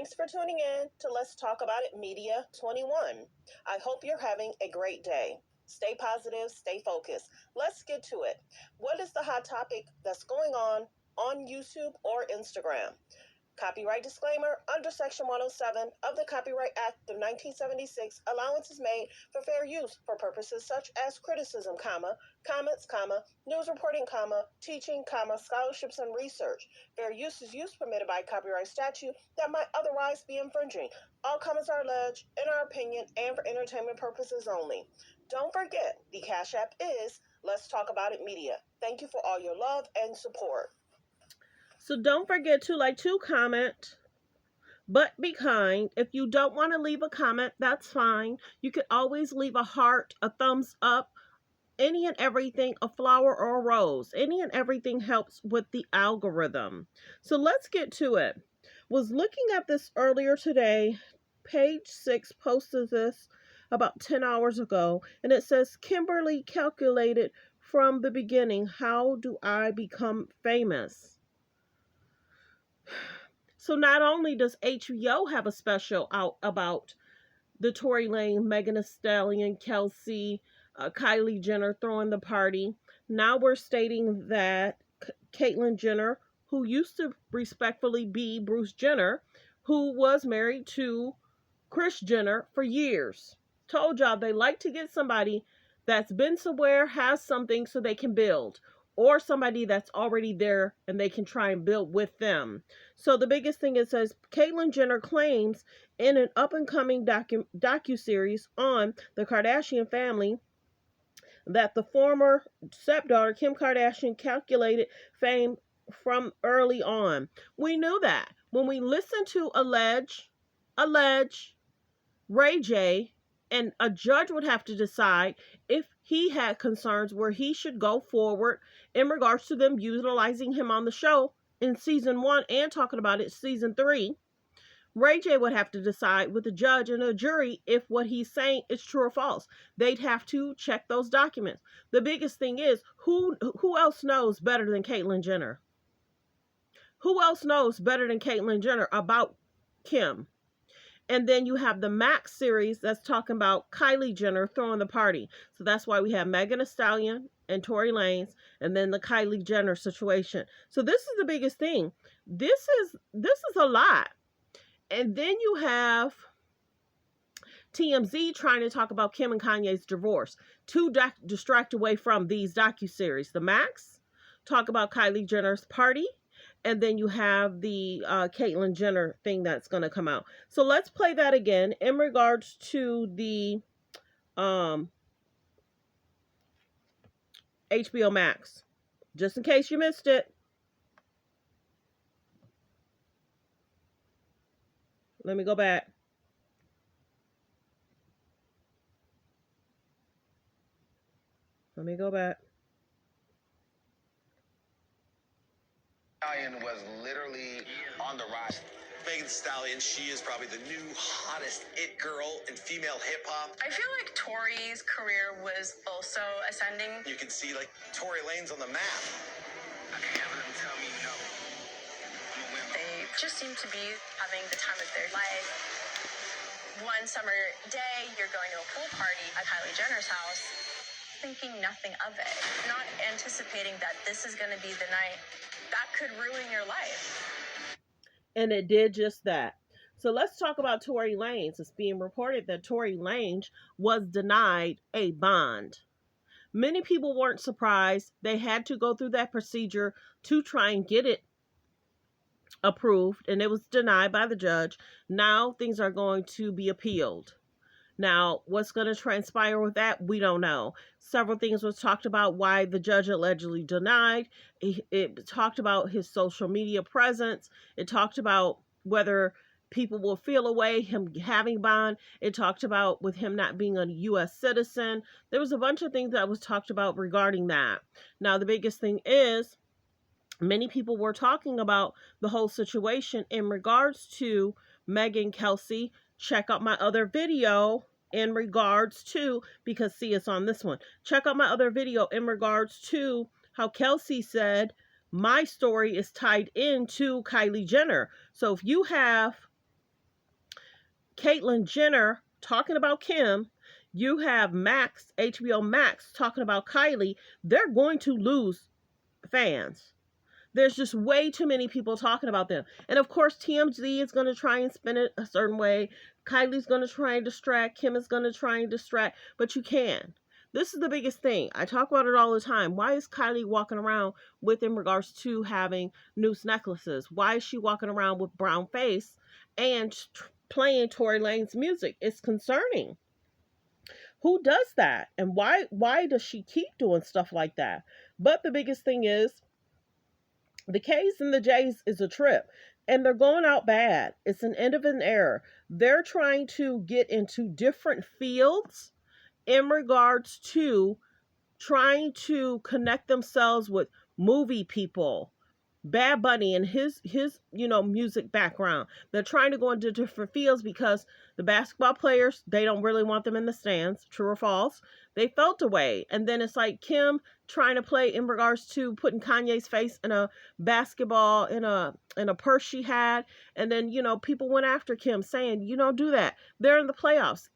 Thanks for tuning in to Let's Talk About It Media 21. I hope you're having a great day. Stay positive, stay focused. Let's get to it. What is the hot topic that's going on YouTube or Instagram? Copyright disclaimer: under Section 107 of the Copyright Act of 1976, allowance is made for fair use for purposes such as criticism, comments, news reporting, teaching, scholarships and research. Fair use is use permitted by copyright statute that might otherwise be infringing. All comments are alleged, in our opinion, and for entertainment purposes only. Don't forget, the Cash App is Let's Talk About It Media. Thank you for all your love and support. So don't forget to comment, but be kind. If you don't want to leave a comment, that's fine. You can always leave a heart, a thumbs up, any and everything, a flower or a rose. Any and everything helps with the algorithm. So let's get to it. Was looking at this earlier today. Page 6 posted this about 10 hours ago, and it says, Kimberly calculated from the beginning, how do I become famous? So not only does HBO have a special out about the Tory Lane, Megan Thee Stallion, Kelsey, Kylie Jenner throwing the party, now we're stating that Caitlyn Jenner, who used to respectfully be Bruce Jenner, who was married to Kris Jenner for years, told y'all they like to get somebody that's been somewhere, has something so they can build, or somebody that's already there and they can try and build with them. So the biggest thing, it says, Caitlyn Jenner claims in an up-and-coming docuseries on the Kardashian family that the former stepdaughter, Kim Kardashian, calculated fame from early on. We knew that. When we listened to allege, Ray J, and a judge would have to decide if he had concerns where he should go forward in regards to them utilizing him on the show in season 1 and talking about it season 3. Ray J would have to decide with the judge and a jury if what he's saying is true or false. They'd have to check those documents. The biggest thing is, who else knows better than Caitlyn Jenner? Who else knows better than Caitlyn Jenner about Kim? And then you have the Max series that's talking about Kylie Jenner throwing the party. So that's why we have Megan Thee Stallion and Tory Lanez, and then the Kylie Jenner situation. So this is the biggest thing. This is a lot. And then you have TMZ trying to talk about Kim and Kanye's divorce to distract away from these docuseries. The Max talk about Kylie Jenner's party. And then you have the Caitlyn Jenner thing that's going to come out. So let's play that again in regards to the HBO Max. Just in case you missed it. Let me go back. Stallion was literally on the rise. Megan Thee Stallion, she is probably the new hottest it girl in female hip hop. I feel like Tori's career was also ascending. You can see like Tory Lane's on the map. I can't have them tell me no. They just seem to be having the time of their life. One summer day, you're going to a pool party at Kylie Jenner's house, thinking nothing of it, not anticipating that this is going to be the night that could ruin your life. And it did just that. So let's talk about Tory Lanez. It's being reported that Tory Lanez was denied a bond. Many people weren't surprised. They had to go through that procedure to try and get it approved, and it was denied by the judge. Now things are going to be appealed. Now, what's going to transpire with that, we don't know. Several things was talked about why the judge allegedly denied. It talked about his social media presence. It talked about whether people will feel away, him having bond. It talked about with him not being a U.S. citizen. There was a bunch of things that was talked about regarding that. Now, the biggest thing is, many people were talking about the whole situation in regards to Megan, Kelsey. Check out my other video in regards to, because see, it's on this one. Check out my other video in regards to how Kelsey said my story is tied into Kylie Jenner. So if you have Caitlyn Jenner talking about Kim. You have Max, HBO Max, talking about Kylie. They're going to lose fans. There's just way too many people talking about them. And of course, TMZ is going to try and spin it a certain way. Kylie's going to try and distract. Kim is going to try and distract. But you can. This is the biggest thing. I talk about it all the time. Why is Kylie walking around with, in regards to having noose necklaces? Why is she walking around with brown face and playing Tory Lanez music? It's concerning. Who does that? And why does she keep doing stuff like that? But the biggest thing is, the K's and the J's is a trip, and they're going out bad. It's an end of an era. They're trying to get into different fields in regards to trying to connect themselves with movie people. Bad Bunny and his music background. They're trying to go into different fields because the basketball players, they don't really want them in the stands. True or false? They felt away. And then it's like Kim trying to play in regards to putting Kanye's face in a basketball in a purse she had. And then, people went after Kim saying, "You don't do that. They're in the playoffs.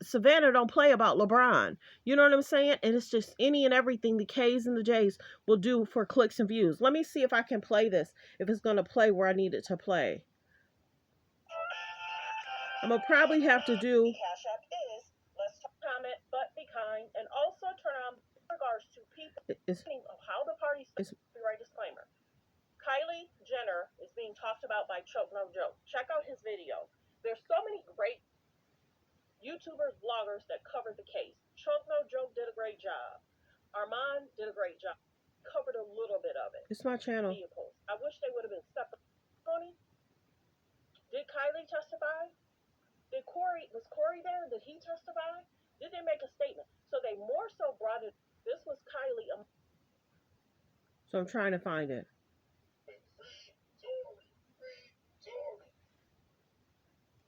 Savannah don't play about LeBron." You know what I'm saying? And it's just any and everything the K's and the J's will do for clicks and views. Let me see if I can play this, if it's going to play where I need it to play. I'm going to probably have to do Cash App is let's comment, but be kind, and also turn on in regards to people of how the party's copyright disclaimer. Kylie Jenner is being talked about by Choke No Joke. Check out his video. There's so many great YouTubers, bloggers that covered the case. Choke No Joke did a great job. Armand did a great job. Covered a little bit of it. It's my channel. Vehicles. I wish they would have been separate. Did Kylie testify? Was Corey there? Did he testify? Did they make a statement? So they more so brought it. This was Kylie. So I'm trying to find it.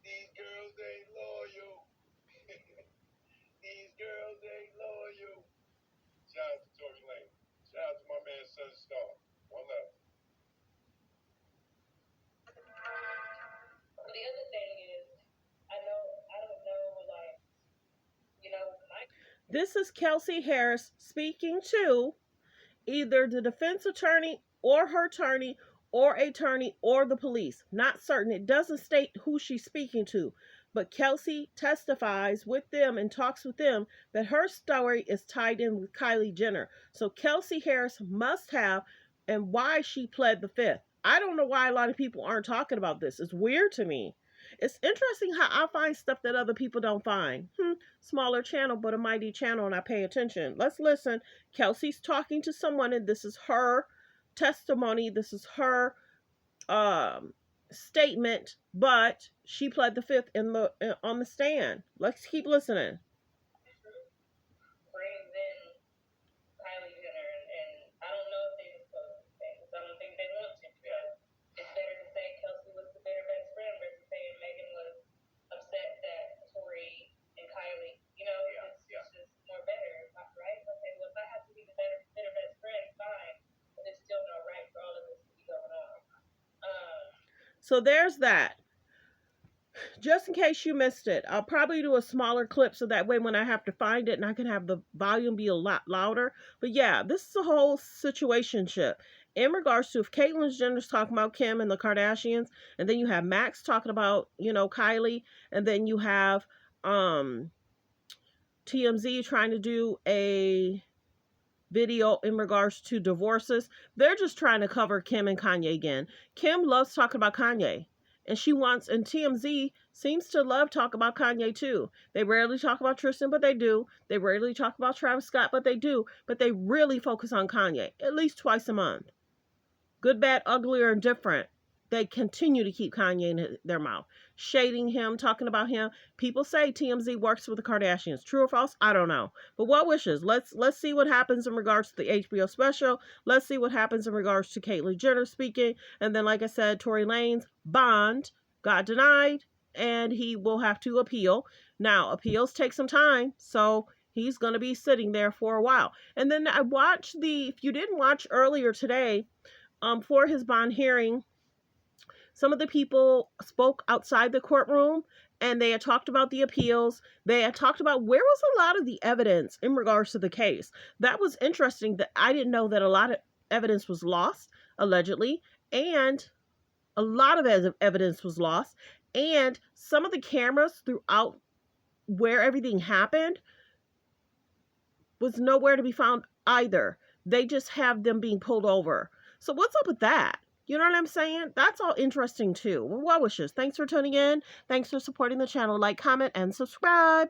These girls ain't loyal. These girls ain't loyal. Shout out to Tory Lanez. Shout out to my man Sun Star. One love. The other thing is, I don't know, This is Kelsey Harris speaking to either the defense attorney or her attorney or the police. Not certain. It doesn't state who she's speaking to. But Kelsey testifies with them and talks with them that her story is tied in with Kylie Jenner. So Kelsey Harris must have, and why she pled the fifth. I don't know why a lot of people aren't talking about this. It's weird to me. It's interesting how I find stuff that other people don't find. Smaller channel, but a mighty channel, and I pay attention. Let's listen. Kelsey's talking to someone, and this is her testimony. This is her statement, but she pled the fifth on the stand. Let's keep listening. brings in Kylie Jenner, and I don't know if they disclose these things. I don't think they want to. It's better to say Kelsey was the better best friend versus saying Megan was upset that Tory and Kylie, it's just more better, right? Okay, well, if I have to be the better best friend, fine, but it's still not right for all of this to be going on. So there's that. Just in case you missed it, I'll probably do a smaller clip so that way when I have to find it and I can have the volume be a lot louder. But yeah, this is a whole situationship in regards to if Caitlyn Jenner's talking about Kim and the Kardashians, and then you have Max talking about, Kylie, and then you have TMZ trying to do a video in regards to divorces. They're just trying to cover Kim and Kanye again. Kim loves talking about Kanye. And TMZ seems to love talk about Kanye too. They rarely talk about Tristan, but they do. They rarely talk about Travis Scott, but they do. But they really focus on Kanye, at least twice a month. Good, bad, ugly, or indifferent. They continue to keep Kanye in their mouth, shading him, talking about him. People say TMZ works with the Kardashians. True or false? I don't know. But what wishes? Let's see what happens in regards to the HBO special. Let's see what happens in regards to Caitlyn Jenner speaking. And then, like I said, Tory Lanez bond got denied, and he will have to appeal. Now, appeals take some time, so he's going to be sitting there for a while. And then I watched if you didn't watch earlier today, for his bond hearing, some of the people spoke outside the courtroom, and they had talked about the appeals. They had talked about where was a lot of the evidence in regards to the case. That was interesting, that I didn't know that a lot of evidence was lost, allegedly, and a lot of evidence was lost. And some of the cameras throughout where everything happened was nowhere to be found either. They just have them being pulled over. So what's up with that? You know what I'm saying? That's all interesting too. Well wishes. Thanks for tuning in. Thanks for supporting the channel. Like, comment, and subscribe.